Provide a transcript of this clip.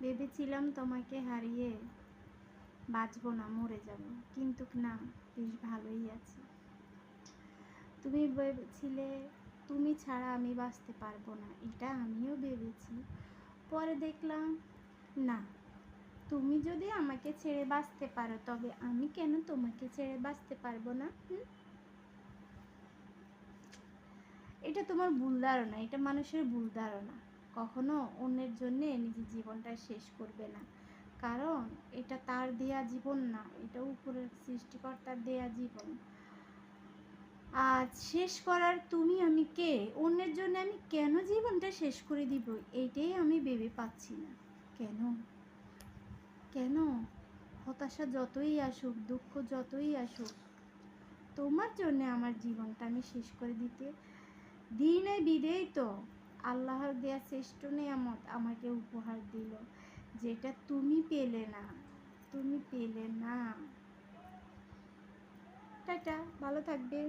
ভেবেছিলাম তোমাকে হারিয়ে বাঁচব না, মরে যাব, কিন্তু না, বেশ ভালোই আছি। তুমি ভেবেছিলে তুমি ছাড়া আমি বাঁচতে পারবো না, এটা আমিও ভেবেছি। পরে দেখলাম না, তুমি যদি আমাকে ছেড়ে বাঁচতে পারো তবে আমি কেন তোমাকে ছেড়ে বাঁচতে পারবো না? এটা তোমার ভুল ধারণা, এটা মানুষের ভুল ধারণা। কখনো অন্যের জন্যে নিজের জীবনটা শেষ করবে না, কারণ এটা তার দেয়া জীবন না, এটা উপরের সৃষ্টিকর্তার দেয়া জীবন। আজ শেষ করার তুমি আমি কে? অন্যের জন্য আমি কেন জীবনটা শেষ করে দিব, এইটাই আমি ভেবে পাচ্ছি না। কেন কেন হতাশা যতই আসুক, দুঃখ যতই আসুক, তোমার জন্য আমার জীবনটা আমি শেষ করে দিতে দিনে বিদেই তো আল্লাহর দেয়া শ্রেষ্ঠ নেয়ামত আমাকে উপহার দিল, যেটা তুমি পেলে না। তুমি পেলে না। টাটা, ভালো থাকবে।